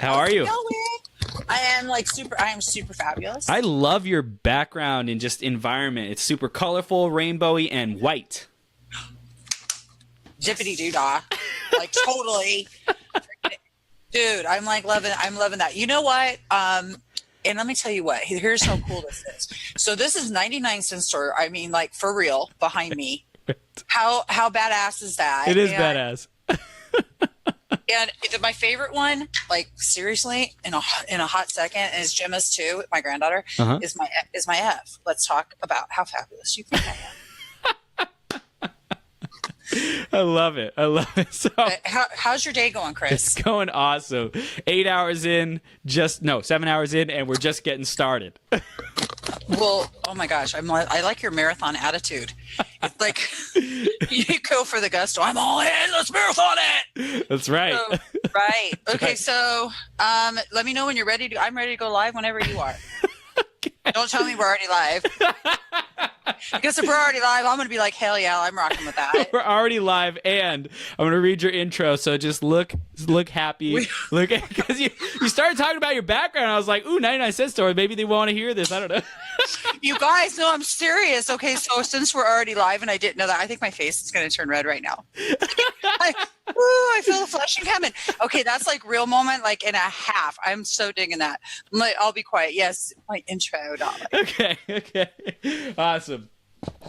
How are you? I am super fabulous. I love your background and just environment. It's super colorful, rainbowy, and white. Zippity doo dah. Like totally. Dude, I'm loving that. You know what? And let me tell you what, here's how cool this is. So this is 99-cent store. I mean, like for real, behind me. How badass is that? It is badass. And my favorite one, like seriously, in a hot second, is Gemma's too. My granddaughter is my F. Let's talk about how fabulous you think I am. I love it. So how's your day going, Chris? It's going awesome. 7 hours in, and we're just getting started. Well, oh my gosh, I like your marathon attitude. It's like you go for the gusto. I'm all in. Let's marathon it. That's right. So, right. Okay. So, let me know when you're ready. I'm ready to go live whenever you are. Okay. Don't tell me we're already live. Because if we're already live, I'm going to be like, hell yeah, I'm rocking with that. We're already live, and I'm going to read your intro. So just look happy. Because you started talking about your background. I was like, ooh, 99-cent store. Maybe they want to hear this. I don't know. You guys, no, I'm serious. Okay, so since we're already live and I didn't know that, I think my face is going to turn red right now. I feel the flushing coming. Okay, that's like real moment, like in a half. I'm so digging that. I'll be quiet. Yes, my intro, darling. Okay. Awesome.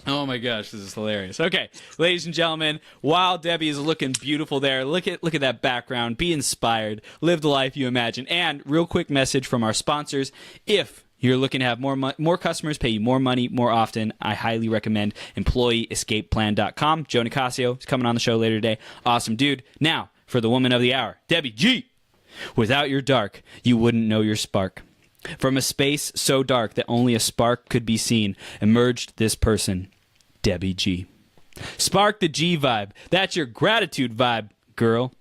Oh my gosh, this is hilarious. Okay, ladies and gentlemen, while Debbie is looking beautiful there, look at that background. Be inspired. Live the life you imagine. And real quick message from our sponsors. If you're looking to have more customers pay you more money more often, I highly recommend EmployeeEscapePlan.com. Joe Nicasio is coming on the show later today. Awesome dude. Now, for the woman of the hour, Debbie G. Without your dark, you wouldn't know your spark. From a space so dark that only a spark could be seen, emerged this person, Debbie G. Spark the G vibe. That's your gratitude vibe, girl.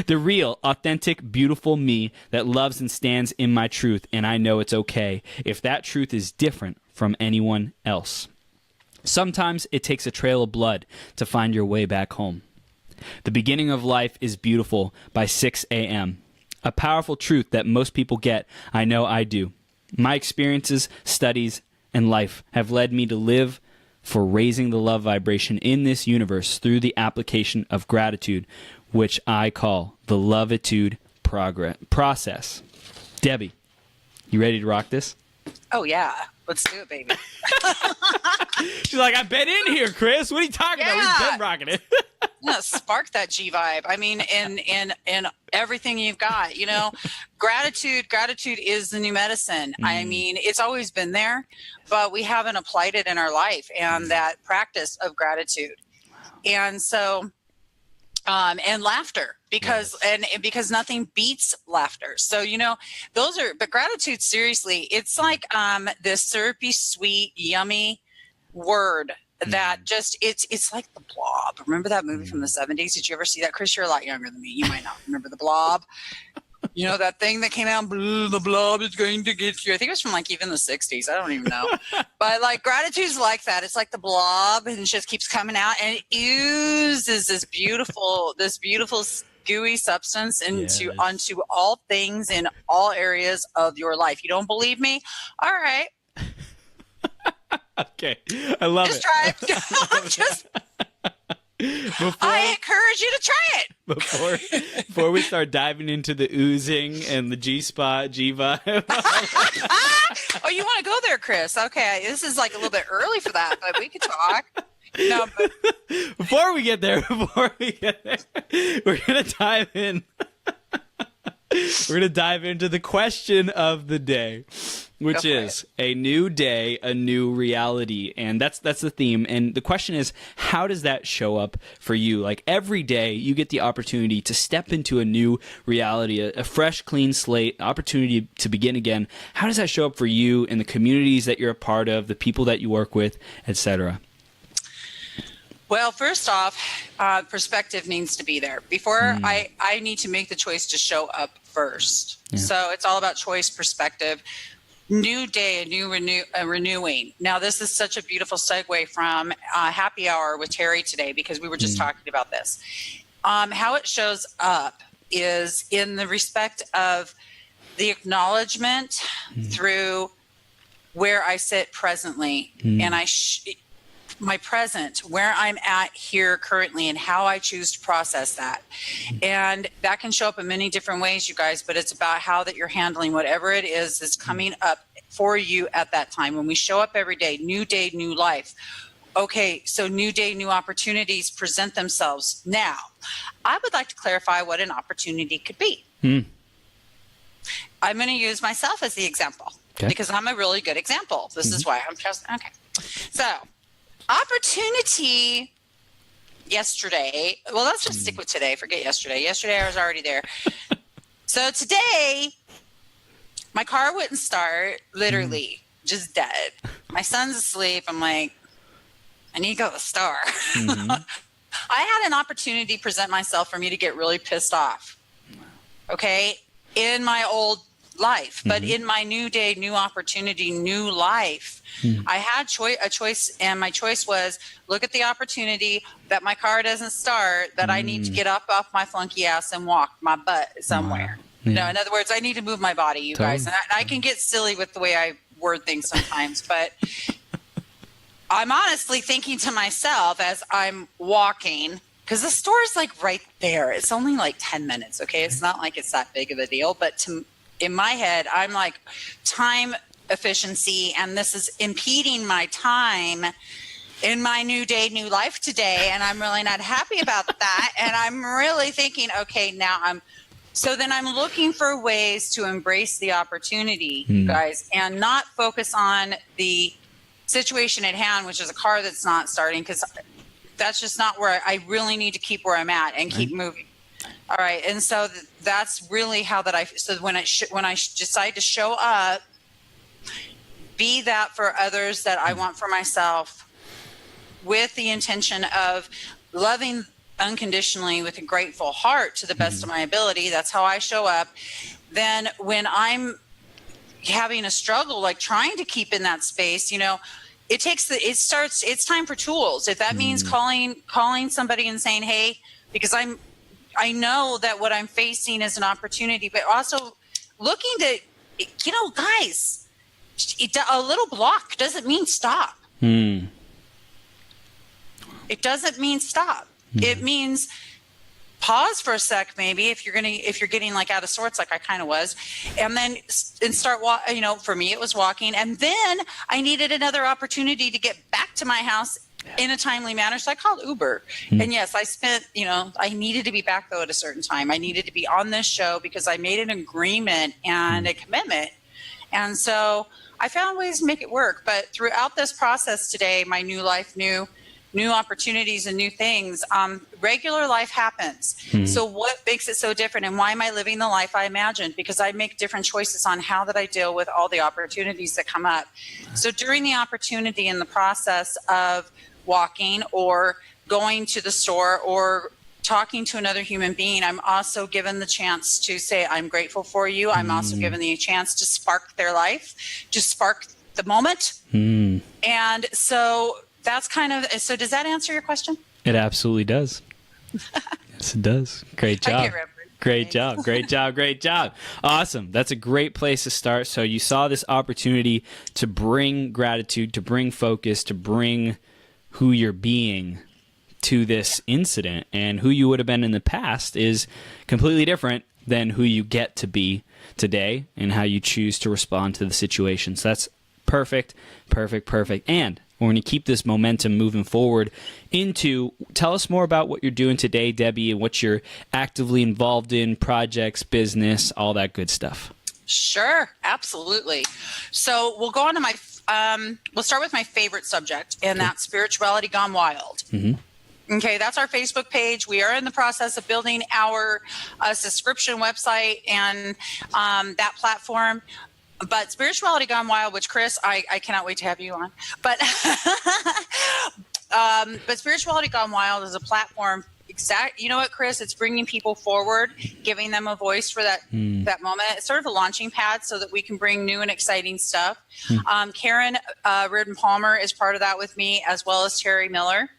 The real, authentic, beautiful me that loves and stands in my truth, and I know it's okay if that truth is different from anyone else. Sometimes it takes a trail of blood to find your way back home. The beginning of life is beautiful by Sixx AM. A powerful truth that most people get, I know I do. My experiences, studies, and life have led me to live for raising the love vibration in this universe through the application of gratitude, which I call the Loveitude process. Debbie, you ready to rock this? Oh, yeah. Let's do it, baby. She's like, I've been in here, Chris. What are you talking about? We've been rocking it. Yeah, spark that G vibe. I mean, in everything you've got, you know, gratitude is the new medicine. I mean, it's always been there, but we haven't applied it in our life, and that practice of gratitude. And so, and laughter, because because nothing beats laughter. So, you know, but gratitude, seriously, it's like this syrupy, sweet, yummy word that just it's like The Blob. Remember that movie from the 70s? Did you ever see that? Chris, you're a lot younger than me. You might not remember The Blob. You know, that thing that came out, the blob is going to get you. I think it was from like even the 60s. I don't even know. But like gratitude's like that. It's like the blob, and it just keeps coming out, and it oozes this beautiful gooey substance onto all things in all areas of your life. You don't believe me? All right. Okay. I love it. Just try it. I encourage you to try it. Before we start diving into the oozing and the G-spot, G-vibe. Oh, you want to go there, Chris? Okay. This is like a little bit early for that, but we could talk. No, but before we get there, we're going to dive in. We're going to dive into the question of the day, which is a new day, a new reality. And that's the theme. And the question is, how does that show up for you? Like every day you get the opportunity to step into a new reality, a fresh, clean slate, opportunity to begin again. How does that show up for you in the communities that you're a part of, the people that you work with, etc.? Well, first off, perspective needs to be there. Before I need to make the choice to show up first. Yeah. So it's all about choice, perspective, new day, a new renewing. Now, this is such a beautiful segue from Happy Hour with Terry today, because we were just talking about this. How it shows up is in the respect of the acknowledgement through where I sit presently, and my present, where I'm at here currently, and how I choose to process that. And that can show up in many different ways, you guys, but it's about how that you're handling whatever it is that's coming up for you at that time. When we show up every day, new life. Okay, so new day, new opportunities present themselves. Now, I would like to clarify what an opportunity could be. I'm going to use myself as the example because I'm a really good example. This is why I'm just, okay. So, opportunity yesterday. Well, let's just stick with today. Forget yesterday. Yesterday, I was already there. So today, my car wouldn't start, literally, just dead. My son's asleep. I'm like, I need to go to the store. I had an opportunity present myself for me to get really pissed off. Okay? In my old life, but in my new day, new opportunity, new life, I had a choice, and my choice was look at the opportunity that my car doesn't start, that I need to get up off my flunky ass and walk my butt somewhere. No, in other words, I need to move my body, you guys. And I can get silly with the way I word things sometimes, but I'm honestly thinking to myself as I'm walking, because the store is like right there. It's only like 10 minutes, okay? It's not like it's that big of a deal, but in my head, I'm like, time efficiency, and this is impeding my time in my new day, new life today, and I'm really not happy about that. And I'm really thinking, okay, now so then I'm looking for ways to embrace the opportunity, guys, and not focus on the situation at hand, which is a car that's not starting, because that's just not where I really need to keep where I'm at and keep moving. All right. And so that's really how that so when I decide to show up, be that for others that I want for myself, with the intention of loving unconditionally with a grateful heart to the best of my ability. That's how I show up. Then when I'm having a struggle, like trying to keep in that space, it's time for tools. If that means calling somebody and saying, hey, because I know that what I'm facing is an opportunity, but also looking to, guys, a little block doesn't mean stop. It doesn't mean stop. It means pause for a sec, maybe, if you're getting like out of sorts, like I kind of was, and then start for me it was walking, and then I needed another opportunity to get back to my house in a timely manner, so I called Uber. And yes, I spent, I needed to be back though at a certain time. I needed to be on this show because I made an agreement and a commitment, and so I found ways to make it work. But throughout this process today, my new life, new opportunities and new things, regular life happens. So what makes it so different, and why am I living the life I imagined? Because I make different choices on how that I deal with all the opportunities that come up. So during the opportunity in the process of walking or going to the store or talking to another human being, I'm also given the chance to say, I'm grateful for you. I'm also given the chance to spark their life, to spark the moment. And so that's so does that answer your question? It absolutely does. Yes, it does. Great job. Great job. Great job. Great job. Awesome. That's a great place to start. So you saw this opportunity to bring gratitude, to bring focus, to bring who you're being to this incident, and who you would have been in the past is completely different than who you get to be today and how you choose to respond to the situation. So that's perfect. And we're going to keep this momentum moving forward tell us more about what you're doing today, Debbie, and what you're actively involved in, projects, business, all that good stuff. Sure, absolutely. So we'll go on to we'll start with my favorite subject, and that's spirituality gone wild. Okay, that's our Facebook page. We are in the process of building our subscription website and that platform. But Spirituality Gone Wild, which Chris, I cannot wait to have you on. But but Spirituality Gone Wild is a platform. You know what, Chris? It's bringing people forward, giving them a voice for that moment. It's sort of a launching pad so that we can bring new and exciting stuff. Karen Reardon Palmer is part of that with me, as well as Terry Miller.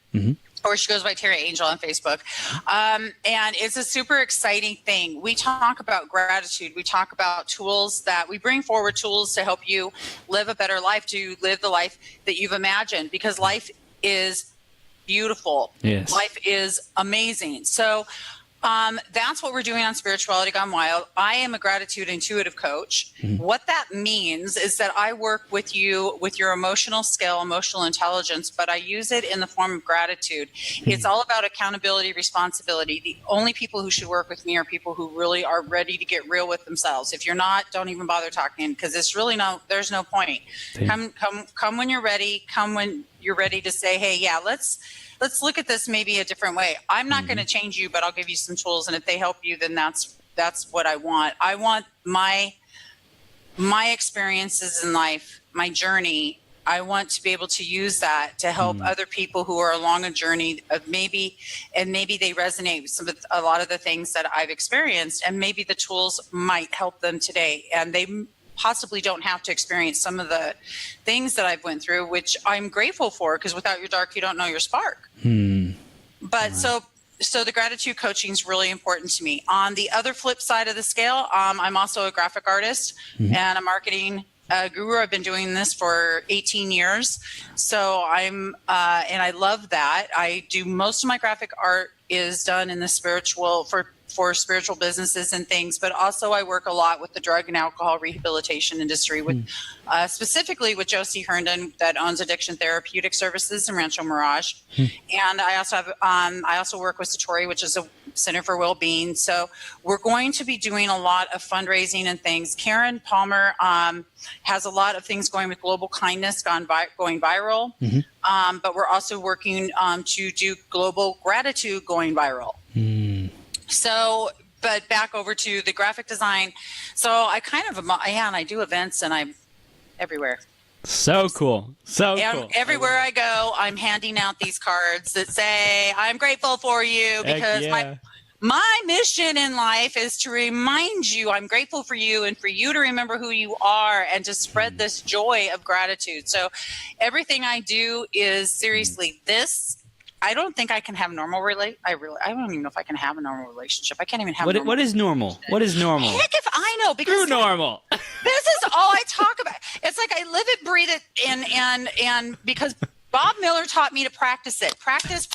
or she goes by Terry Angel on Facebook. And it's a super exciting thing. We talk about gratitude. We talk about tools that we bring forward, tools to help you live a better life, to live the life that you've imagined, because life is beautiful. Yes. Life is amazing. So that's what we're doing on Spirituality Gone Wild. I am a gratitude intuitive coach. What that means is that I work with you with your emotional skill, emotional intelligence, but I use it in the form of gratitude. It's all about accountability, responsibility. The only people who should work with me are people who really are ready to get real with themselves. If you're not, don't even bother talking, because it's really there's no point. Come when you're ready. Come when you're ready to say, hey, yeah, let's look at this maybe a different way. I'm not going to change you, but I'll give you some tools, and if they help you, then that's what I want. I want my experiences in life, my journey. I want to be able to use that to help other people who are along a journey of maybe they resonate with a lot of the things that I've experienced, and maybe the tools might help them today, and they possibly don't have to experience some of the things that I've went through, which I'm grateful for, because without your dark, you don't know your spark. But so the gratitude coaching is really important to me. On the other flip side of the scale, I'm also a graphic artist and a marketing guru. I've been doing this for 18 years. So and I love that. I do most of my graphic art is done in the spiritual, for spiritual businesses and things, but also I work a lot with the drug and alcohol rehabilitation industry, with specifically with Josie Herndon, that owns Addiction Therapeutic Services in Rancho Mirage. And I also have I also work with Satori, which is a Center for Wellbeing. So we're going to be doing a lot of fundraising and things. Karen Palmer has a lot of things going with Global Kindness going viral, but we're also working to do Global Gratitude going viral. So, but back over to the graphic design. So I and I do events, and I'm everywhere. So cool. Cool. Everywhere I go, I'm handing out these cards that say, I'm grateful for you, because my mission in life is to remind you I'm grateful for you, and for you to remember who you are, and to spread this joy of gratitude. So everything I do is seriously this. I don't think I can have normal I don't even know if I can have a normal relationship. I can't even have what is normal? What is normal? Heck if I know, because True normal. This is all I talk about. It's like I live it, breathe it, and because Bob Miller taught me to practice it. Practice.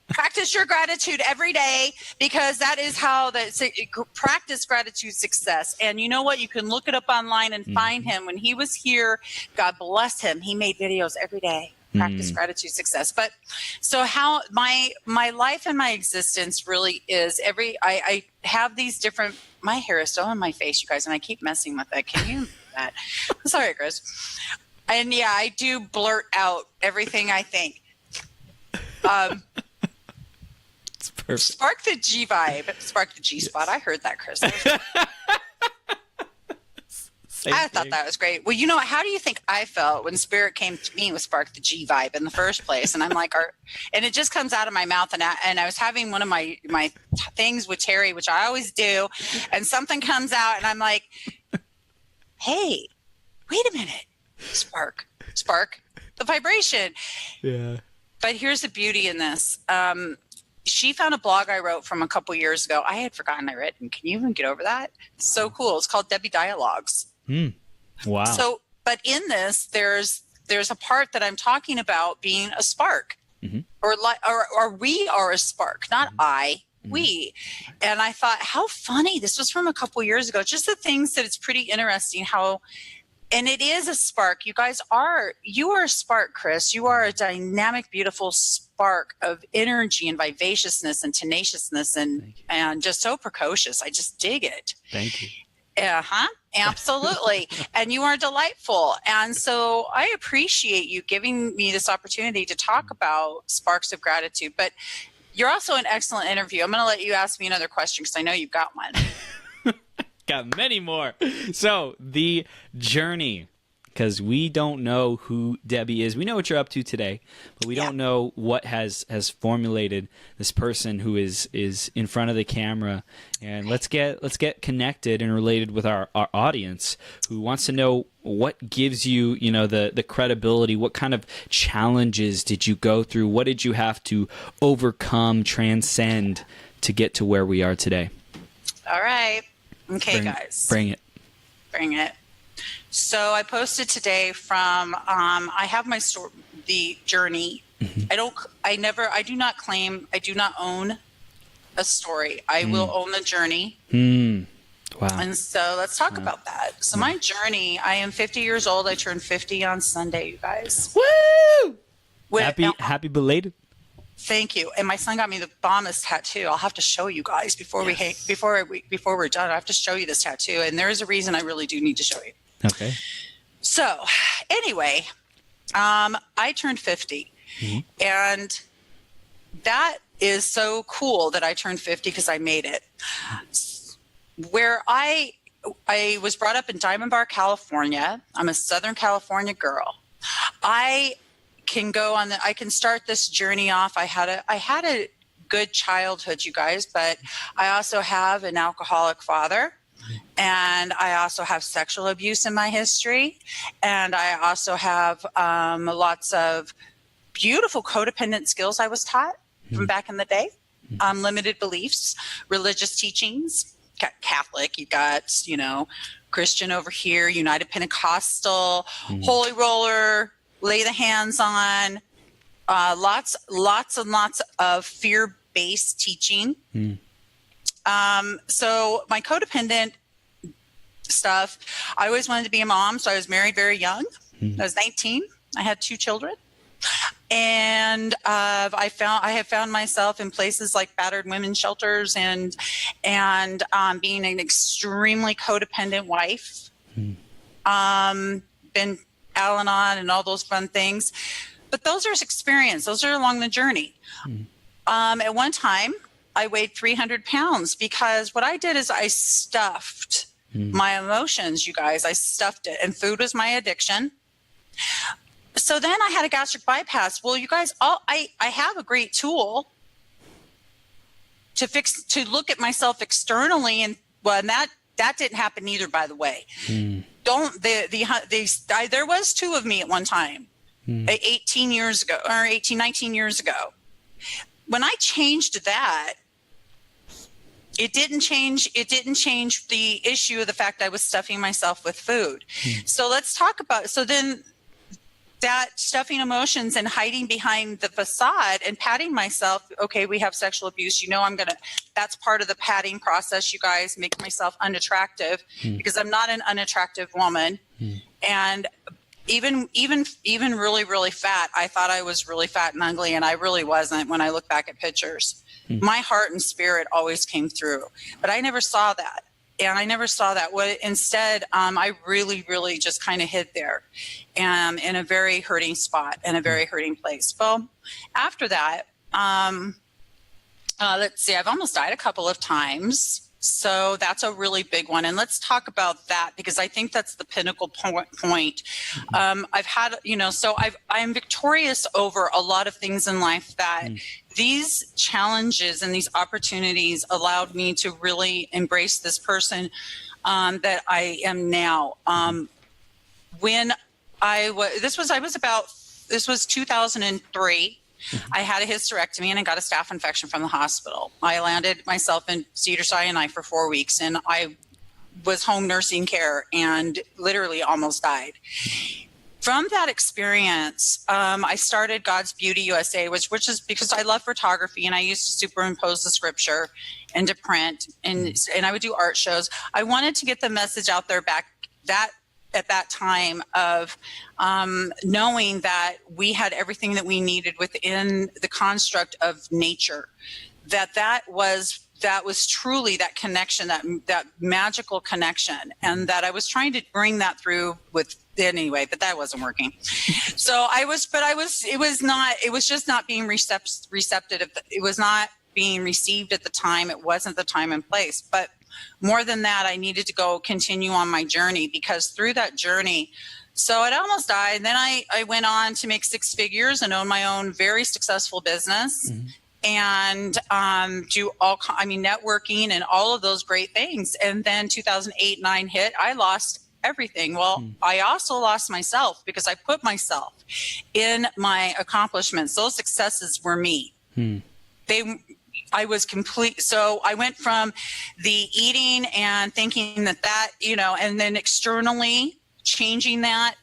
Practice your gratitude every day, because that is how practice gratitude success. And you know what? You can look it up online and find him. When he was here, God bless him, he made videos every day. Practice gratitude success. But so how my life and my existence really is I have these different, my hair is still on my face, you guys, and I keep messing with it. Can you that? I'm sorry, Chris. And yeah, I do blurt out everything I think. It's perfect. Spark the G vibe. Spark the G spot. I heard that, Chris. I thought that was great. Well, you know, how do you think I felt when Spirit came to me with Spark the G vibe in the first place? And I'm like, and it just comes out of my mouth. And I was having one of my things with Terry, which I always do, and something comes out, and I'm like, hey, wait a minute, spark, the vibration. Yeah. But here's the beauty in this. She found a blog I wrote from a couple years ago. I had forgotten I wrote, and can you even get over that? It's so cool. It's called Debbie Dialogues. Wow. So, but in this, there's a part that I'm talking about being a spark, or we are a spark, not we. And I thought, how funny. This was from a couple years ago. Just the things that it's pretty interesting how, and it is a spark. You are a spark, Chris. You are a dynamic, beautiful spark of energy and vivaciousness and tenaciousness and just so precocious. I just dig it. Thank you. Absolutely. And you are delightful. And so I appreciate you giving me this opportunity to talk about sparks of gratitude. But you're also an excellent interview. I'm going to let you ask me another question, because I know you've got one. Got many more. So the journey because we don't know who Debbie is. We know what you're up to today, but we don't know what has formulated this person who is in front of the camera. And let's get connected and related with our audience who wants to know what gives you, the credibility. What kind of challenges did you go through? What did you have to overcome, transcend to get to where we are today? All right. Okay, guys. Bring it. Bring it. So I posted today from, I have my story, the journey. Mm-hmm. I do not claim, I do not own a story. I will own the journey. Wow. And so let's talk about that. So my journey, I am 50 years old. I turned 50 on Sunday, you guys. Woo! Happy belated. Thank you. And my son got me the bombest tattoo. I'll have to show you guys before we're done. I have to show you this tattoo. And there is a reason I really do need to show you. Okay. So anyway, I turned 50 and that is so cool that I turned 50 because I made it. Where I was brought up in Diamond Bar, California. I'm a Southern California girl. I can start this journey off. I had a good childhood, you guys, but I also have an alcoholic father. And I also have sexual abuse in my history. And I also have lots of beautiful codependent skills I was taught from back in the day, limited beliefs, religious teachings, Catholic, you got, Christian over here, United Pentecostal, Holy Roller, lay the hands on, lots and lots of fear-based teaching. So my codependent stuff, I always wanted to be a mom. So I was married very young. I was 19. I had 2 children. And I have found myself in places like battered women's shelters and being an extremely codependent wife. Been Al-Anon and all those fun things. But those are experience. Those are along the journey. At one time, I weighed 300 pounds because what I did is I stuffed my emotions, you guys. I stuffed it, and food was my addiction. So then I had a gastric bypass. Well, you guys, I have a great tool to look at myself externally, and that didn't happen either, by the way. There was 2 of me at one time, 19 years ago. When I changed that, it didn't change the issue of the fact I was stuffing myself with food. So let's talk about, so then that stuffing emotions and hiding behind the facade and patting myself. Okay, we have sexual abuse. That's part of the patting process, you guys, make myself unattractive because I'm not an unattractive woman. And even really, really fat. I thought I was really fat and ugly, and I really wasn't when I look back at pictures. My heart and spirit always came through, but I never saw that. And I never saw that. Instead, I really, really just kind of hid there in a very hurting spot, in a very hurting place. Well, after that, let's see, I've almost died a couple of times. So that's a really big one. And let's talk about that because I think that's the pinnacle point. I've had, I'm victorious over a lot of things in life that these challenges and these opportunities allowed me to really embrace this person that I am now. When this was 2003. I had a hysterectomy and I got a staph infection from the hospital. I landed myself in Cedars-Sinai for 4 weeks and I was home nursing care and literally almost died. From that experience, I started God's Beauty USA, which is because I love photography and I used to superimpose the scripture into print and I would do art shows. I wanted to get the message out there at that time of knowing that we had everything that we needed within the construct of nature, that was truly that connection, that magical connection, and that I was trying to bring that through with anyway, but that wasn't working. So it was just not being receptive. It was not being received at the time. It wasn't the time and place, but more than that, I needed to continue on my journey because through that journey, So it almost died. And then I went on to make six figures and own my own very successful business. And do networking and all of those great things. And then 2008-9 hit, I lost everything. Well, I also lost myself because I put myself in my accomplishments. Those successes were me. I was complete. So I went from the eating and thinking that, and then externally changing that.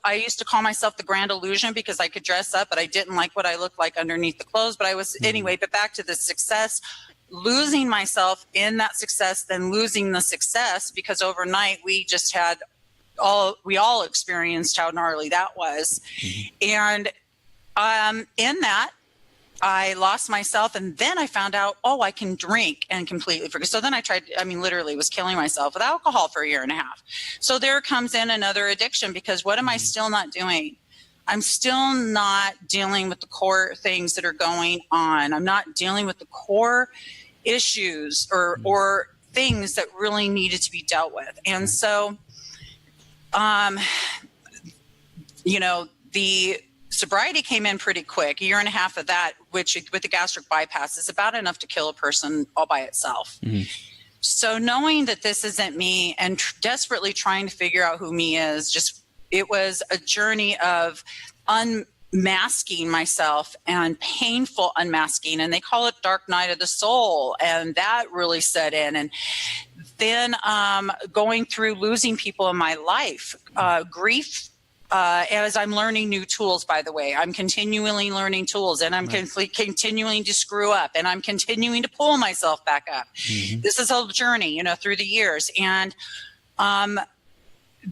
I used to call myself the grand illusion because I could dress up, but I didn't like what I looked like underneath the clothes. But I was anyway, but back to the success, losing myself in that success, then losing the success because overnight we just had we all experienced how gnarly that was. And in that, I lost myself, and then I found out, I can drink and completely forget. So then I tried, literally was killing myself with alcohol for a year and a half. So there comes in another addiction because what am I still not doing? I'm still not dealing with the core things that are going on. I'm not dealing with the core issues or things that really needed to be dealt with. And so, the sobriety came in pretty quick, a year and a half of that, which with the gastric bypass is about enough to kill a person all by itself. So knowing that this isn't me and desperately trying to figure out who me is, it was a journey of unmasking myself and painful unmasking. And they call it dark night of the soul. And that really set in. And then going through losing people in my life, grief, as I'm learning new tools, by the way, I'm continually learning tools, and I'm continuing to screw up, and I'm continuing to pull myself back up. This is a journey, through the years. And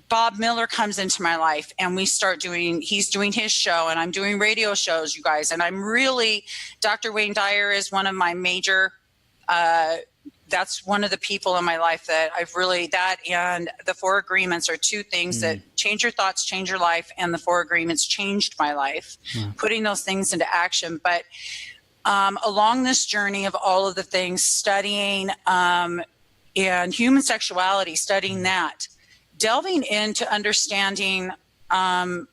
Bob Miller comes into my life, and he's doing his show, and I'm doing radio shows, you guys. And I'm really, Dr. Wayne Dyer is one of my major, that's one of the people in my life that I've really, that and the 4 agreements are 2 things that change your thoughts, change your life. And the 4 agreements changed my life, putting those things into action. But along this journey of all of the things, studying and human sexuality, studying that, delving into understanding who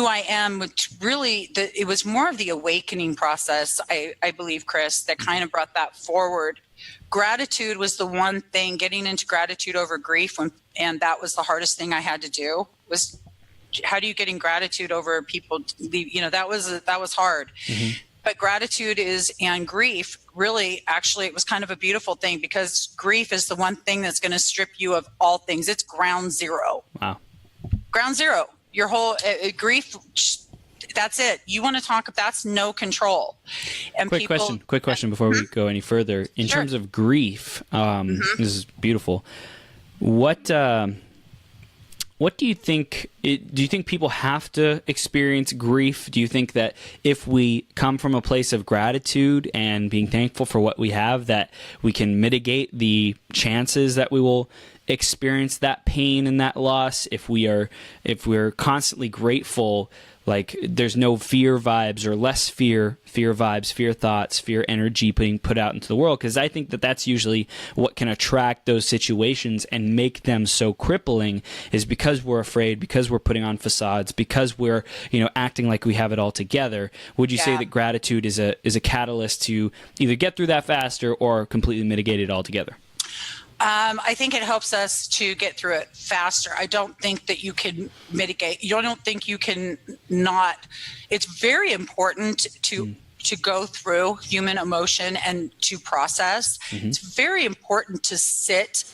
I am, which really, it was more of the awakening process, I believe, Chris, that kind of brought that forward. Gratitude was the one thing, getting into gratitude over grief, and that was the hardest thing I had to do, was how do you get in gratitude over people leave, that was hard. But gratitude and grief, really, actually, it was kind of a beautiful thing, because grief is the one thing that's going to strip you of all things. It's ground zero. Wow. Ground zero. Your whole grief, that's it. You want to talk, that's no control. And quick question before we go any further. In terms of grief, this is beautiful. What do you think? Do you think people have to experience grief? Do you think that if we come from a place of gratitude and being thankful for what we have, that we can mitigate the chances that we will experience that pain and that loss? If we're constantly grateful, like there's no fear vibes or less fear vibes, fear thoughts, fear energy being put out into the world, because I think that that's usually what can attract those situations and make them so crippling, is because we're afraid, because we're putting on facades, because we're acting like we have it all together. Would you say that gratitude is a catalyst to either get through that faster or completely mitigate it altogether? I think it helps us to get through it faster. I don't think that you can mitigate. I don't think you can not. It's very important to go through human emotion and to process. It's very important to sit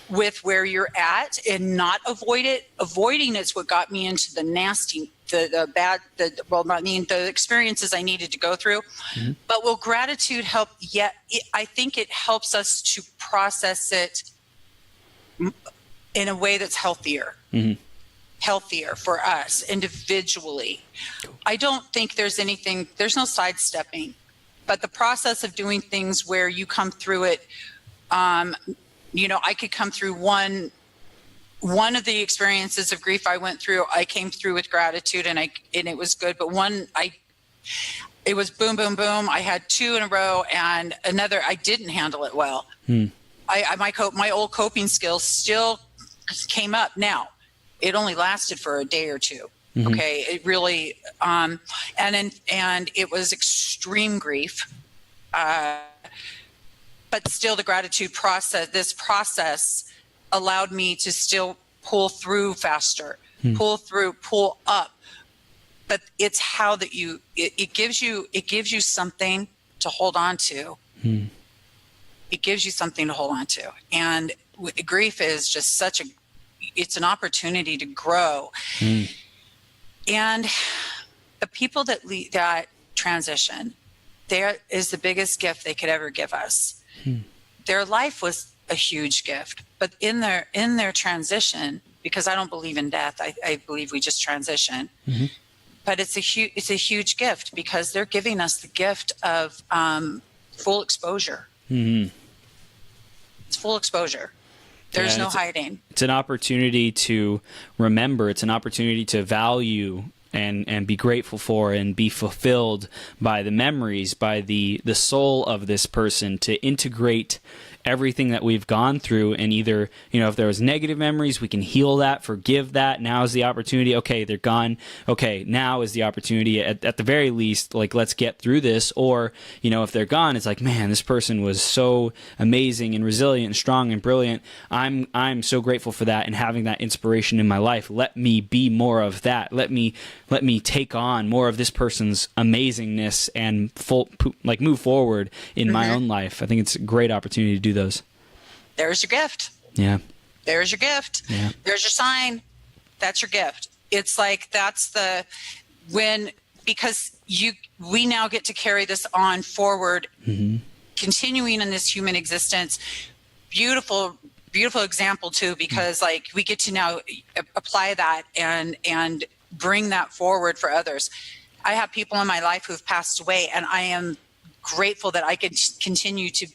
with where you're at and not avoid it. Avoiding it's what got me into the nasty, the experiences I needed to go through. But will gratitude help? Yeah, I think it helps us to process it in a way that's healthier for us individually. I don't think there's no sidestepping, but the process of doing things where you come through it, I could come through one of the experiences of grief I went through, I came through with gratitude and it was good. But it was boom, boom, boom. I had 2 in a row, and another, I didn't handle it well. My old coping skills still came up. Now, it only lasted for a day or two. Mm-hmm. Okay. It really, and it was extreme grief. But still the gratitude process, this process allowed me to still pull through faster, pull up. But it's how that it gives you something to hold on to. It gives you something to hold on to. And grief is just it's an opportunity to grow. And the people that transition, there is the biggest gift they could ever give us. Their life was a huge gift, but in their transition, because I don't believe in death, I believe we just transition. But it's a huge gift because they're giving us the gift of full exposure. It's full exposure. There's no hiding. It's an opportunity to remember. It's an opportunity to value and be grateful for and be fulfilled by the memories, by the soul of this person, to integrate everything that we've gone through. And either, if there was negative memories, we can heal that, forgive that. Now is the opportunity. Okay, they're gone. Okay, now is the opportunity at the very least, like, let's get through this. Or, if they're gone, it's like, man, this person was so amazing and resilient and strong and brilliant. I'm so grateful for that and having that inspiration in my life. Let me be more of that. Let me take on more of this person's amazingness and move forward in my own life. I think it's a great opportunity to do those. There's your gift. Yeah. There's your gift. Yeah. There's your sign. That's your gift. It's like because we now get to carry this on forward, continuing in this human existence. Beautiful example too, because like we get to now apply that and bring that forward for others. I have people in my life who've passed away, and I am grateful that I can continue to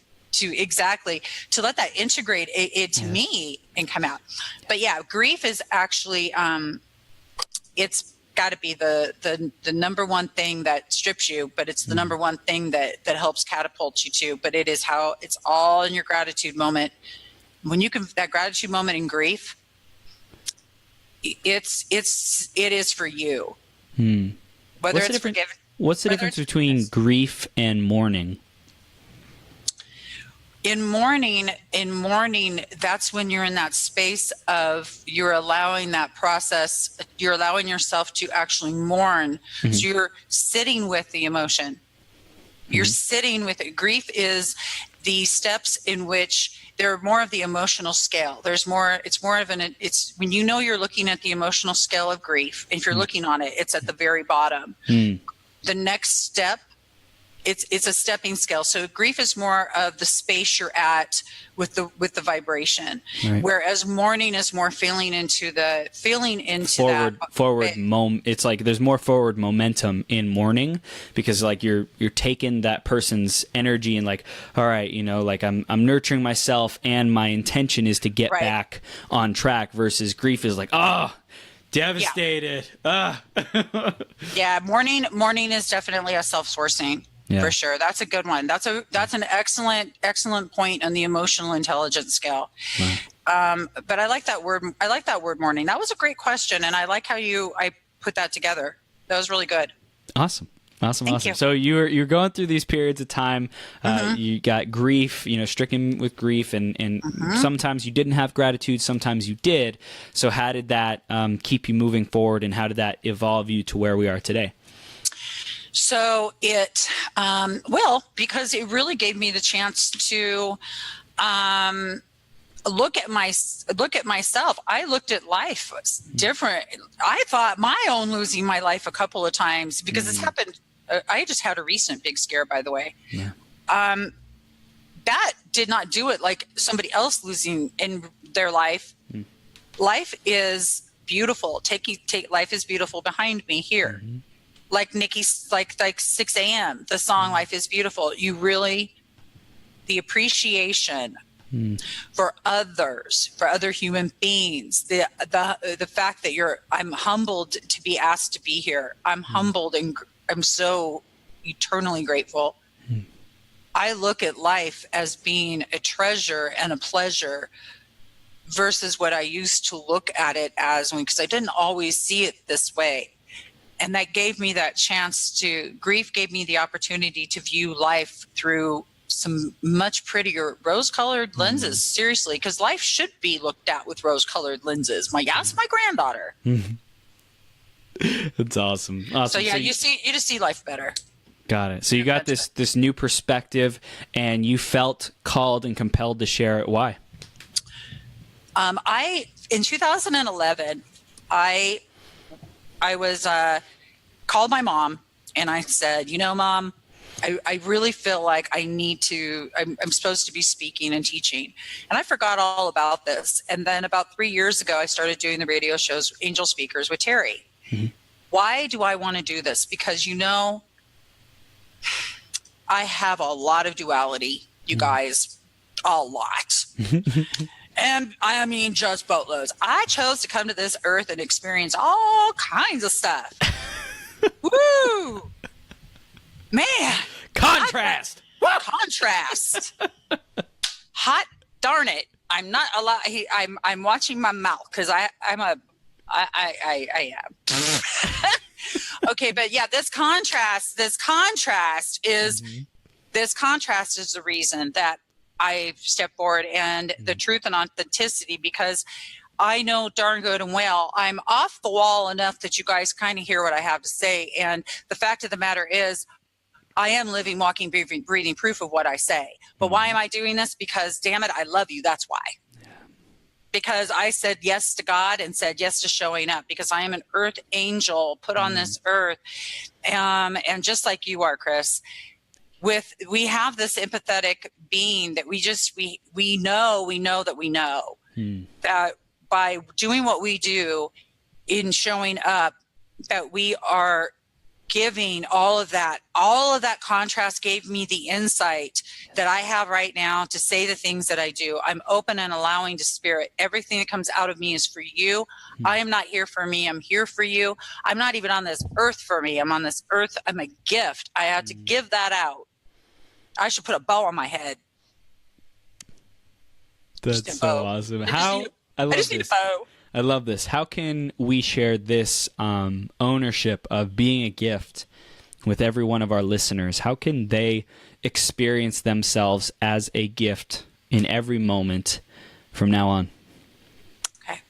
let that integrate it to me and come out. But yeah, grief is actually, it's got to be the number one thing that strips you, but it's the number one thing that helps catapult you to. But it is how it's all in your gratitude moment. When you can, that gratitude moment in grief, it is for you. Whether it's forgiven. What's the difference between grief and mourning? In mourning, that's when you're in that space of you're allowing that process, you're allowing yourself to actually mourn. So you're sitting with the emotion. You're sitting with it. Grief is the steps in which they're more of the emotional scale. It's when you're looking at the emotional scale of grief, if you're looking on it, it's at the very bottom. The next step, it's a stepping scale. So grief is more of the space you're at with the vibration, whereas mourning is more feeling into forward moment. It's like there's more forward momentum in mourning because like you're taking that person's energy and like, all right, like I'm nurturing myself and my intention is to get back on track, versus grief is like, devastated. Yeah, mourning is definitely a self-sourcing. Yeah. For sure. That's a good one. That's an excellent point on the emotional intelligence scale. Right. But I like that word. I like that word, mourning. That was a great question. And I like how I put that together. That was really good. Awesome. Thank you. So you're going through these periods of time. You got grief, stricken with grief, and sometimes you didn't have gratitude. Sometimes you did. So how did that keep you moving forward, and how did that evolve you to where we are today? So because it really gave me the chance to look at myself. I looked at life different. I thought my own losing my life a couple of times because it's happened. I just had a recent big scare, by the way. Yeah. That did not do it like somebody else losing in their life. Life is beautiful. Life is beautiful behind me here. Like Nikki's, like Sixx AM, the song "Life is Beautiful." The appreciation for others, for other human beings, the fact that I'm humbled to be asked to be here. I'm humbled and I'm so eternally grateful. I look at life as being a treasure and a pleasure versus what I used to look at it as, because I didn't always see it this way. And that gave me that chance grief gave me the opportunity to view life through some much prettier rose-colored lenses, seriously, because life should be looked at with rose-colored lenses. That's my granddaughter. That's awesome. So yeah, you just see life better. Got it. So you got this new perspective, and you felt called and compelled to share it. Why? In 2011, I was called my mom, and I said, Mom, I really feel like I'm supposed to be speaking and teaching. And I forgot all about this. And then about 3 years ago, I started doing the radio shows, Angel Speakers with Terry. Mm-hmm. Why do I want to do this? Because, I have a lot of duality, you guys, a lot. And I mean, just boatloads. I chose to come to this earth and experience all kinds of stuff. Woo! Man. Contrast. Contrast. Hot darn it. I'm not allowed. I'm watching my mouth because I am. Okay, but yeah, this contrast is the reason that I step forward, and the truth and authenticity, because I know darn good and well I'm off the wall enough that you guys kind of hear what I have to say. And the fact of the matter is, I am living, walking, breathing proof of what I say. But why am I doing this? Because damn it, I love you. That's why. Because I said yes to God and said yes to showing up, because I am an earth angel put on this earth. And just like you are, Chris, we have this empathetic being that we know that we know that by doing what we do in showing up, that we are giving all of that contrast gave me the insight that I have right now to say the things that I do. I'm open and allowing to spirit. Everything that comes out of me is for you. I am not here for me. I'm here for you. I'm not even on this earth for me. I'm on this earth. I'm a gift. I had to give that out. I should put a bow on my head. That's so awesome. I just need a bow. I love this. How can we share this ownership of being a gift with every one of our listeners? How can they experience themselves as a gift in every moment from now on? Okay.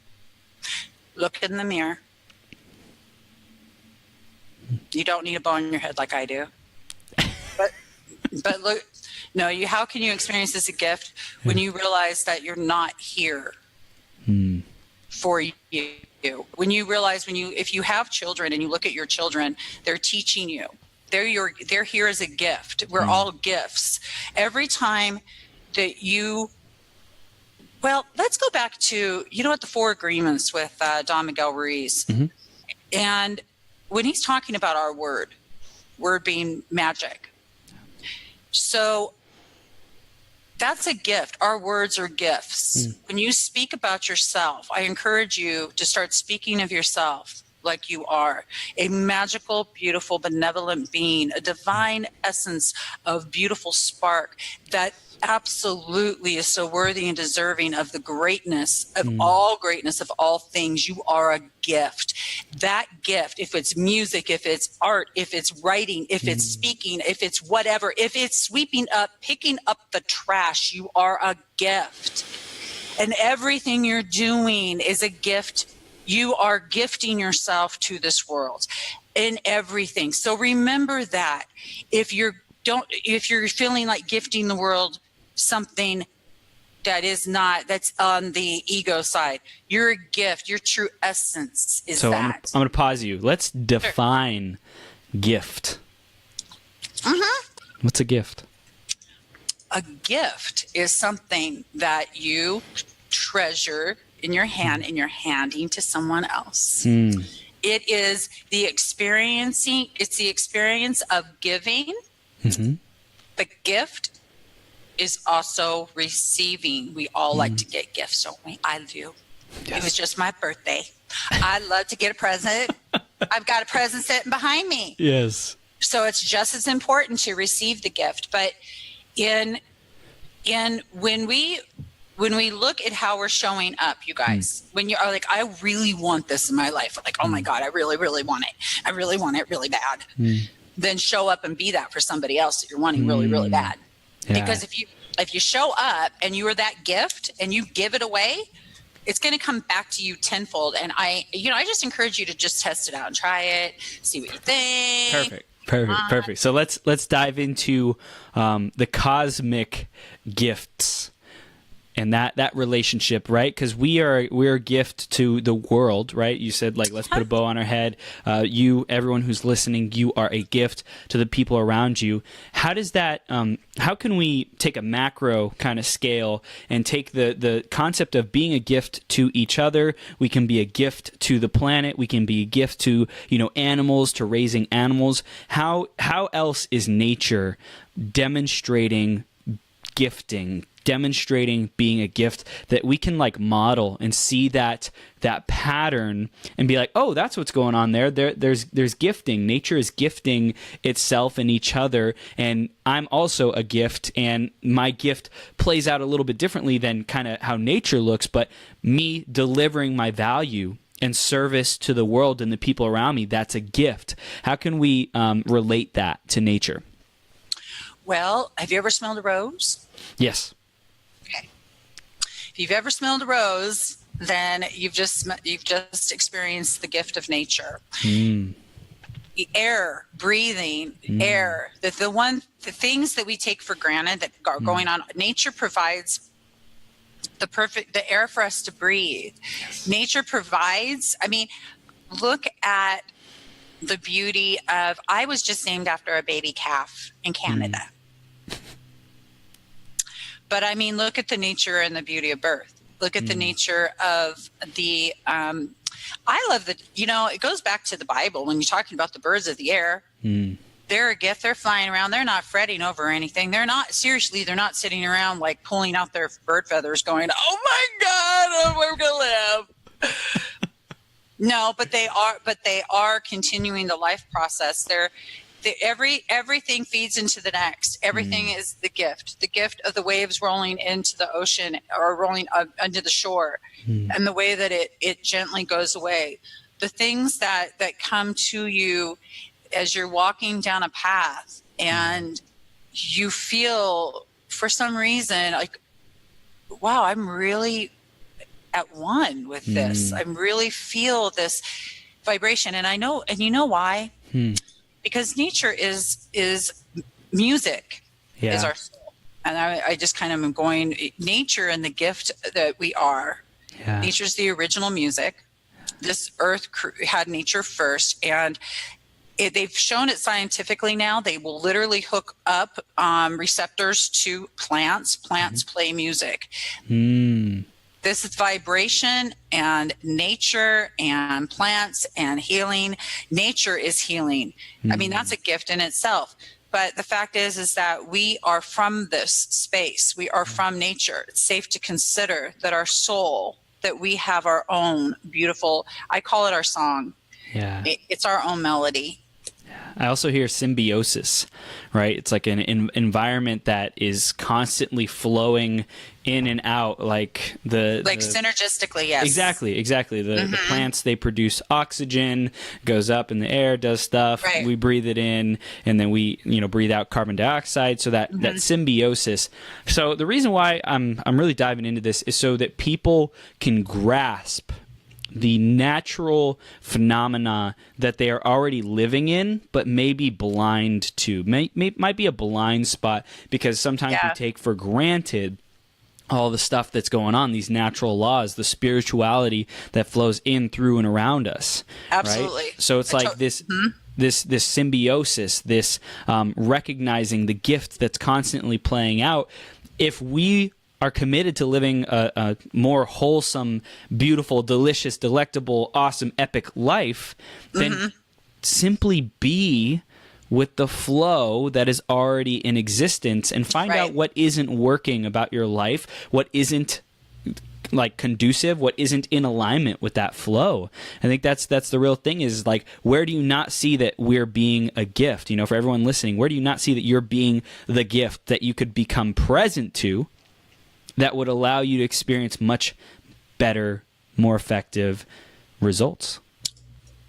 Look in the mirror. You don't need a bow on your head like I do. But look, no, how can you experience this as a gift when you realize that you're not here for you? When you realize if you have children and you look at your children, they're teaching you. They're here as a gift. We're all gifts. Every time that let's go back to, the 4 agreements with Don Miguel Ruiz. Mm-hmm. And when he's talking about our word being magic. So that's a gift. Our words are gifts. When you speak about yourself, I encourage you to start speaking of yourself like you are a magical, beautiful, benevolent being, a divine essence of beautiful spark that absolutely is so worthy and deserving of the greatness of all things. You are a gift. That gift, if it's music, if it's art, if it's writing, if it's speaking, if it's whatever, if it's sweeping up, picking up the trash, you are a gift. And everything you're doing is a gift. You are gifting yourself to this world in everything. So remember that. If you're feeling like gifting the world something that's on the ego side, you're a gift. Your true essence is so that. I'm going to pause you. Let's define gift. What's a gift? A gift is something that you treasure in your hand and you're handing to someone else. It is the experience of giving. The gift is also receiving. We all like to get gifts, don't we? I do. Yes. It was just my birthday. I love to get a present. I've got a present sitting behind me. Yes. So it's just as important to receive the gift. But when we when we look at how we're showing up, you guys, when you are like, I really want this in my life, like, oh my God, I really, really want it. I really want it really bad. Then show up and be that for somebody else that you're wanting really, really bad. Yeah. Because if you show up and you are that gift and you give it away, it's going to come back to you tenfold. And I just encourage you to just test it out and try it, see what you think. Perfect. So let's dive into the cosmic gifts and that relationship, right? Because we're a gift to the world, right? You said, like, let's put a bow on our head. Everyone who's listening, you are a gift to the people around you. How does that? How can we take a macro kind of scale and take the concept of being a gift to each other? We can be a gift to the planet. We can be a gift to animals, to raising animals. How else is nature demonstrating gifting, demonstrating being a gift that we can like model and see that pattern and be like, oh, that's what's going on there. There's gifting. Nature is gifting itself and each other, and I'm also a gift, and my gift plays out a little bit differently than kind of how nature looks, but me delivering my value and service to the world and the people around me, that's a gift. How can we relate that to nature? Well, have you ever smelled a rose? Yes. Okay. If you've ever smelled a rose, then you've just experienced the gift of nature. The air, breathing, air, the things that we take for granted that are going on. Nature provides the air for us to breathe. Yes. Nature provides. I mean, look at the beauty of. I was just named after a baby calf in Canada. But I mean, look at the nature and the beauty of birth. Look at the nature of the, I love that, it goes back to the Bible when you're talking about the birds of the air. They're a gift. They're flying around. They're not fretting over anything. They're not sitting around like pulling out their bird feathers going, oh my God, we're going to live. No, but they are continuing the life process. Everything feeds into the next. Everything is the gift of the waves rolling into the ocean or rolling under the shore, and the way that it gently goes away. The things that come to you as you're walking down a path and you feel for some reason like, wow, I'm really at one with this. I really feel this vibration. And I know, and you know why? Because nature is music, is our soul. And I just kind of am going, nature and the gift that we are. Yeah. Nature's the original music. This earth had nature first, and they've shown it scientifically now. They will literally hook up receptors to plants. Plants play music. This is vibration and nature and plants and healing. Nature is healing. I mean, that's a gift in itself. But the fact is that we are from this space. We are from nature. It's safe to consider that our soul, that we have our own beautiful, I call it our song. Yeah. It's our own melody. I also hear symbiosis, right? It's like an environment that is constantly flowing in and out, like synergistically, yes. Exactly. The plants, they produce oxygen, goes up in the air, does stuff. Right. We breathe it in, and then we breathe out carbon dioxide. So that symbiosis. So the reason why I'm really diving into this is so that people can grasp the natural phenomena that they are already living in, but may be blind to. Might be a blind spot, because sometimes we take for granted all the stuff that's going on, these natural laws, the spirituality that flows in, through, and around us. Absolutely. Right? So it's like this symbiosis, this recognizing the gift that's constantly playing out. If we are committed to living a more wholesome, beautiful, delicious, delectable, awesome, epic life, then simply be with the flow that is already in existence and find out what isn't working about your life, what isn't like conducive, what isn't in alignment with that flow. I think that's the real thing, is like, where do you not see that we're being a gift? For everyone listening, where do you not see that you're being the gift that you could become present to that would allow you to experience much better, more effective results.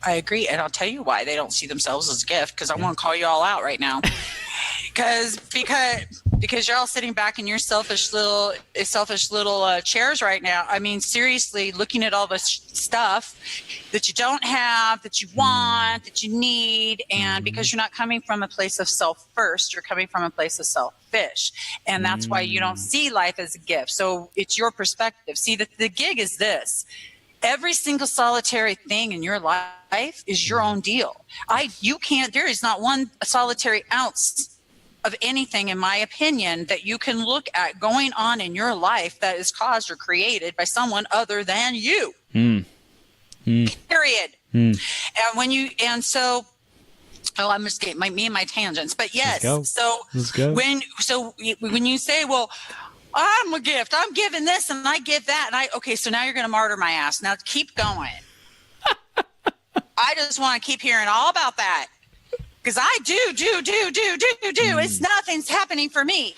I agree, and I'll tell you why they don't see themselves as a gift, because I want to call you all out right now. because you're all sitting back in your selfish little chairs right now. I mean, seriously, looking at all this stuff that you don't have, that you want, that you need, and because you're not coming from a place of self first, you're coming from a place of selfish, and that's why you don't see life as a gift. So it's your perspective. See, the gig is this. Every single solitary thing in your life is your own deal. There is not one solitary ounce of anything, in my opinion, that you can look at going on in your life that is caused or created by someone other than you. Period. And so I'm just getting me and my tangents, but yes. Let's go. When you say, well, I'm a gift, I'm giving this and I give that, and so now you're going to martyr my ass. Now keep going. I just want to keep hearing all about that. Because I do. It's nothing's happening for me.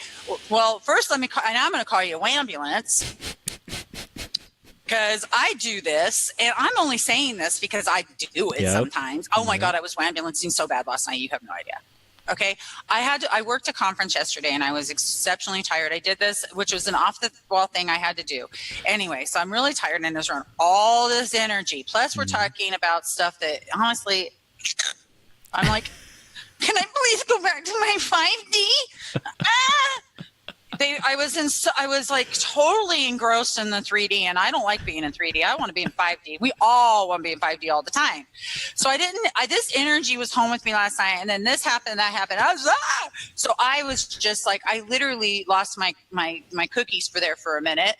Well, first and I'm going to call you a ambulance. Because I do this, and I'm only saying this because I do it sometimes. Oh my God, I was ambulancing so bad last night. You have no idea. Okay. I worked a conference yesterday and I was exceptionally tired. I did this, which was an off the wall thing I had to do. Anyway, so I'm really tired and there's all this energy. Plus we're talking about stuff that honestly, I'm like, can I please go back to my 5D? I was like totally engrossed in the 3D, and I don't like being in 3D. I want to be in 5D. We all want to be in 5D all the time. So this energy was home with me last night, and then this happened, that happened. So I was just like, I literally lost my cookies for a minute.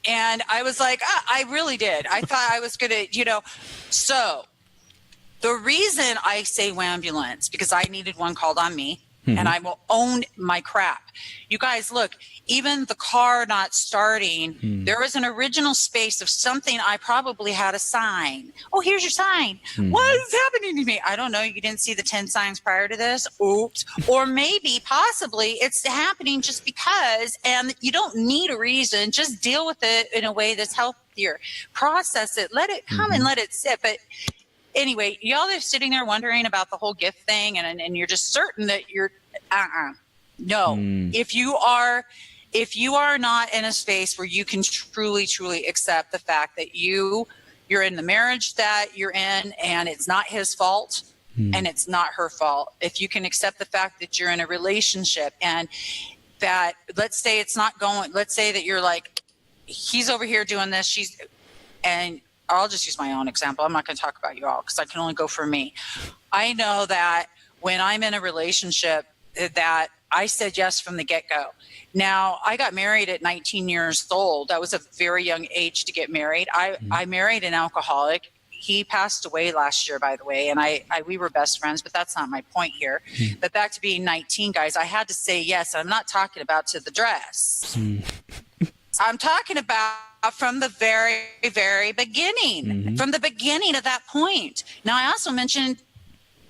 And I was like, I really did. I thought I was going to, so the reason I say wambulance, because I needed one called on me, and I will own my crap. You guys, look, even the car not starting, there was an original space of something I probably had a sign. Oh, here's your sign. What is happening to me? I don't know. You didn't see the 10 signs prior to this? Oops. Or maybe, possibly, it's happening just because, and you don't need a reason. Just deal with it in a way that's healthier. Process it. Let it come and let it sit. But anyway, y'all are sitting there wondering about the whole gift thing, and you're just certain that you're no. If you are not in a space where you can truly accept the fact that you're in the marriage that you're in, and it's not his fault and it's not her fault. If you can accept the fact that you're in a relationship, and that, let's say it's not going, let's say that you're like, he's over here doing this, and I'll just use my own example. I'm not going to talk about you all because I can only go for me. I know that when I'm in a relationship that I said yes from the get-go. Now, I got married at 19 years old. That was a very young age to get married. I married an alcoholic. He passed away last year, by the way, and we were best friends, but that's not my point here. But back to being 19, guys, I had to say yes. I'm not talking about to the dress. I'm talking about from the very, very beginning, from the beginning of that point. Now, I also mentioned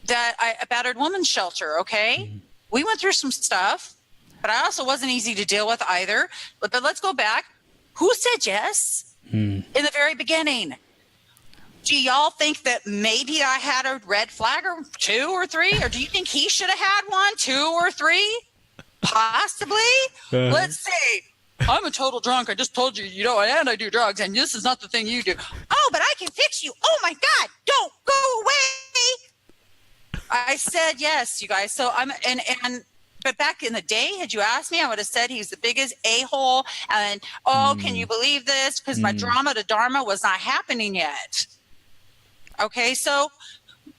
that a battered woman's shelter, okay? We went through some stuff, but I also wasn't easy to deal with either. But let's go back. Who said yes in the very beginning? Do y'all think that maybe I had a red flag or 2 or 3? Or do you think he should have had 1, 2, or 3? Possibly. Let's see. I'm a total drunk. I just told you, and I do drugs, and this is not the thing you do. Oh, but I can fix you. Oh my God, don't go away. I said yes, you guys. So but back in the day, had you asked me, I would have said he's the biggest a-hole. And can you believe this? Because my drama to dharma was not happening yet. Okay, so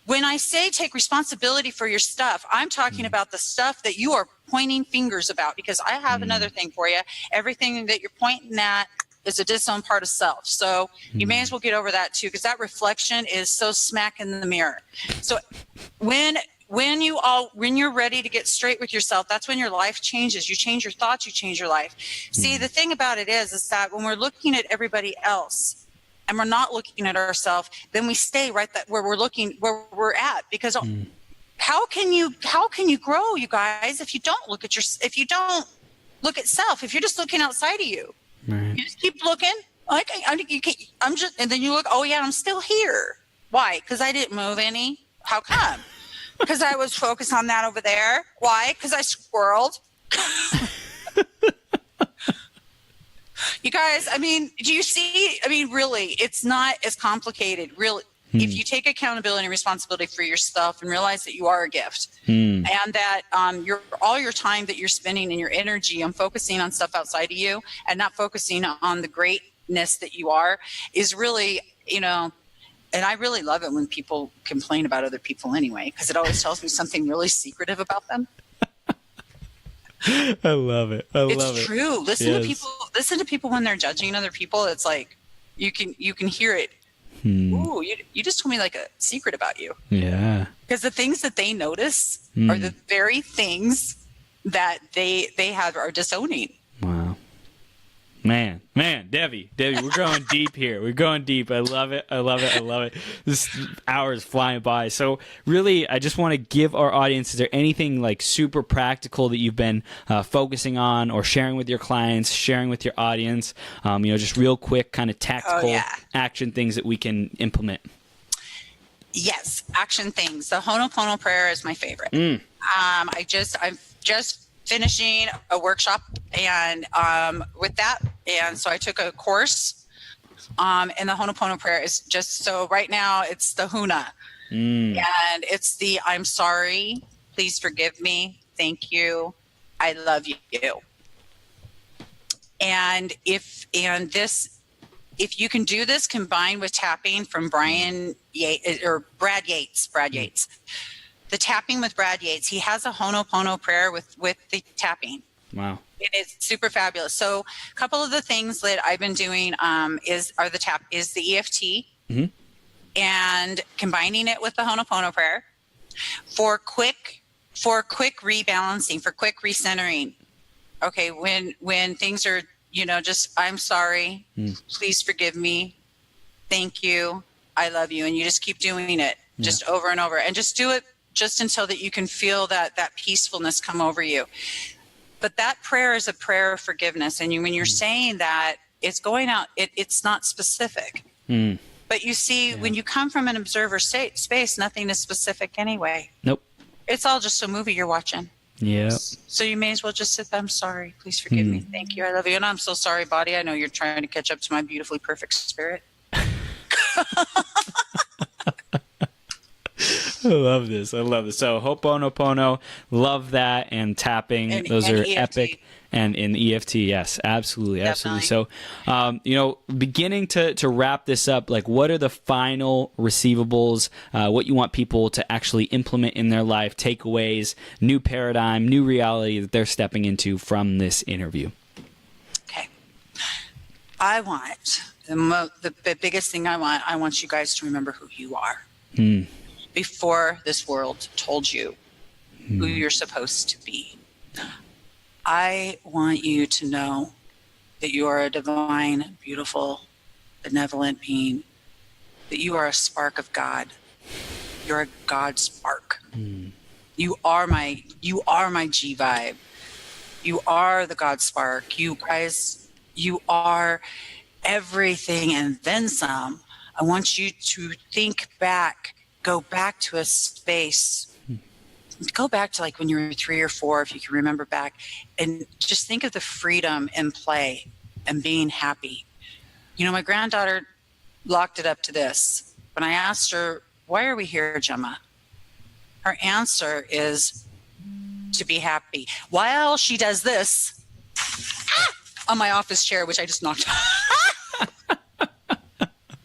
when I say take responsibility for your stuff, I'm talking about the stuff that you are pointing fingers about, because I have another thing for you. Everything that you're pointing at is a disowned part of self. So you may as well get over that too, because that reflection is so smack in the mirror. So when you're ready to get straight with yourself, that's when your life changes. You change your thoughts, you change your life. See, the thing about it is that when we're looking at everybody else and we're not looking at ourselves, then we stay right where we're at, because how can you grow, you guys, if you don't look at if you don't look at self. If you're just looking outside of you, Right. you just keep looking. Like I'm just, and then you look. Oh yeah, I'm still here. Why? Because I didn't move any. How come? Because I was focused on that over there. Why? Because I squirreled. You guys, I mean, do you see? I mean, really, it's not as complicated. Really, if you take accountability and responsibility for yourself and realize that you are a gift, and that all your time that you're spending and your energy on focusing on stuff outside of you and not focusing on the greatness that you are is really, you know. And I really love it when people complain about other people anyway, because it always tells me something really secretive about them. I love it. It's true. Listen to people when they're judging other people. It's like you can hear it. Ooh, you just told me like a secret about you. Yeah. Because the things that they notice are the very things that they have are disowning. Wow. Man, Debbie, we're going deep here. We're going deep. I love it. This hour is flying by. So really, I just want to give our audience, is there anything like super practical that you've been focusing on or sharing with your clients, sharing with your audience, just real quick kind of tactical action things that we can implement? Yes, action things. The Ho'oponopono prayer is my favorite. I'm just finishing a workshop and with that, and so I took a course and the Ho'oponopono prayer is just, so right now it's the Huna and it's the I'm sorry, please forgive me, thank you, I love you. And if you can do this combined with tapping from Brad Yates. The tapping with Brad Yates, he has a Ho'oponopono prayer with the tapping. Wow. It is super fabulous. So a couple of the things that I've been doing is the EFT and combining it with the Ho'oponopono prayer for quick rebalancing, for quick recentering. Okay, when things are, just I'm sorry, please forgive me, thank you, I love you, and you just keep doing it just over and over, and just do it just until that you can feel that peacefulness come over you. But that prayer is a prayer of forgiveness. And when you're saying that, it's going out, it's not specific. But you see, when you come from an observer space, nothing is specific anyway. Nope. It's all just a movie you're watching. Yeah. So you may as well just sit there, I'm sorry, please forgive me, thank you, I love you. And I'm so sorry, body, I know you're trying to catch up to my beautifully perfect spirit. I love this. So Ho'oponopono, love that, and tapping. Those are EFT. Epic. And in EFT, yes, absolutely. So, beginning to wrap this up, like what are the final receivables, what you want people to actually implement in their life, takeaways, new paradigm, new reality that they're stepping into from this interview? Okay. I want, the biggest thing I want you guys to remember who you are. Before this world told you who you're supposed to be. I want you to know that you are a divine, beautiful, benevolent being, that you are a spark of God. You're a God spark. You are my gvibe. You are the God spark. You guys, you are everything and then some. I want you to go back to a space, go back to like when you were 3 or 4, if you can remember back, and just think of the freedom and play and being happy. My granddaughter locked it up to this. When I asked her, why are we here, Gemma? Her answer is to be happy. While she does this on my office chair, which I just knocked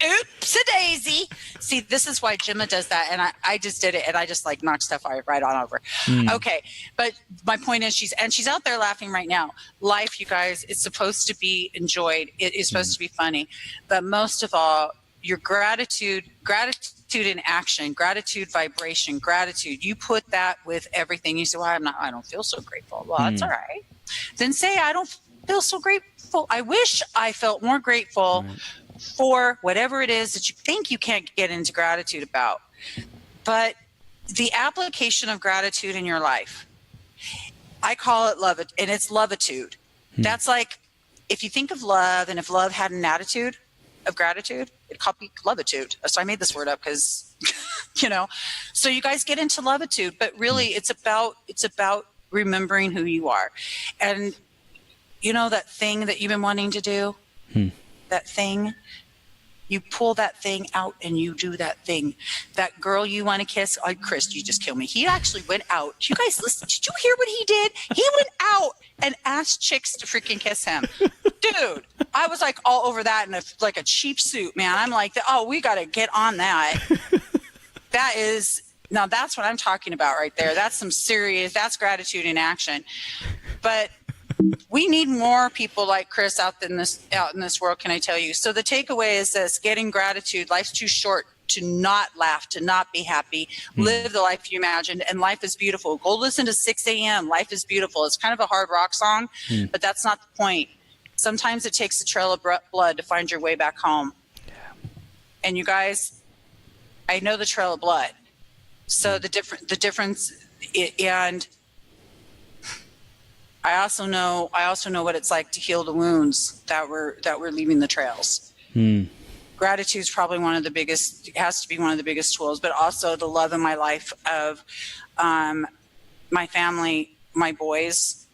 Oops-a-daisy. See, this is why Gemma does that, and I just did it, and I just like knocked stuff right on over. Okay, but my point is, she's out there laughing right now. Life, you guys, is supposed to be enjoyed. It is supposed to be funny, but most of all, your gratitude in action, gratitude vibration, gratitude. You put that with everything. You say, "Well, I don't feel so grateful." Well, that's all right. Then say, "I don't feel so grateful. I wish I felt more grateful." For whatever it is that you think you can't get into gratitude about. But the application of gratitude in your life, I call it love, and it's Loveitude. That's like, if you think of love, and if love had an attitude of gratitude, it'd copy Loveitude. So I made this word up because, so you guys get into Loveitude, but really it's about remembering who you are. And that thing that you've been wanting to do, that thing, you pull that thing out and you do that thing. That girl you want to kiss, oh, Chris, you just killed me. He actually went out. Did you guys listen? Did you hear what he did? He went out and asked chicks to freaking kiss him. Dude, I was like all over that in like a cheap suit, man. I'm like, oh, we got to get on that. Now that's what I'm talking about right there. That's that's gratitude in action. But we need more people like Chris out in this world, can I tell you? So the takeaway is this: getting gratitude. Life's too short to not laugh, to not be happy. Live the life you imagined, and life is beautiful. Go listen to Sixx AM. Life is beautiful. It's kind of a hard rock song, but that's not the point. Sometimes it takes a trail of blood to find your way back home. Yeah. And you guys, I know the trail of blood. So the difference, and I also know what it's like to heal the wounds that we're leaving the trails. Gratitude is probably it has to be one of the biggest tools, but also the love in my life of my family, my boys,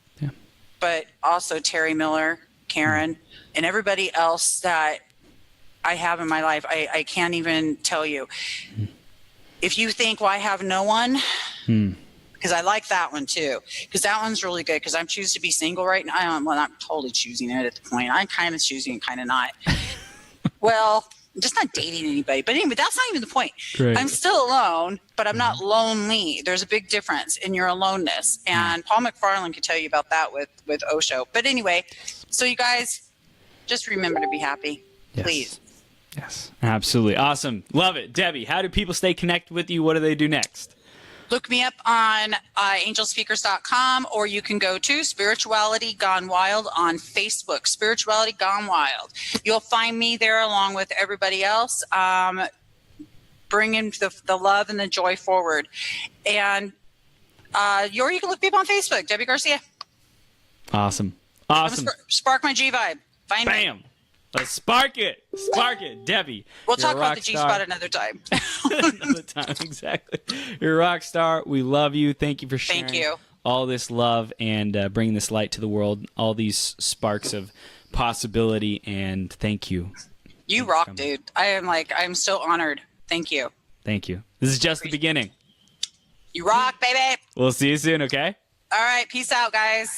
but also Terry Miller, Karen, and everybody else that I have in my life. I can't even tell you. If you think, well, I have no one, because I like that one too, because that one's really good, because I'm choosing to be single right now. I'm not totally choosing it at the point. I'm kind of choosing it, kind of not. Well, I'm just not dating anybody. But anyway, that's not even the point. Great. I'm still alone, but I'm not lonely. There's a big difference in your aloneness. And Paul McFarlane could tell you about that with Osho. But anyway, so you guys, just remember to be happy, please. Yes, absolutely. Awesome. Love it. Debbie, how do people stay connected with you? What do they do next? Look me up on angelspeakers.com, or you can go to Spirituality Gone Wild on Facebook, Spirituality Gone Wild. You'll find me there along with everybody else, bringing the love and the joy forward. And you can look me up on Facebook, Debbie Garcia. Awesome. Spark my G-vibe. Find Bam. me. Let's spark it. Spark it, Debbie. We'll talk about the G-spot another time. Another time, exactly. You're a rock star. We love you. Thank you for sharing all this love and bringing this light to the world, all these sparks of possibility, and thank you. You rock, dude. I'm so honored. Thank you. Thank you. This is just the beginning. You rock, baby. We'll see you soon, okay? All right. Peace out, guys.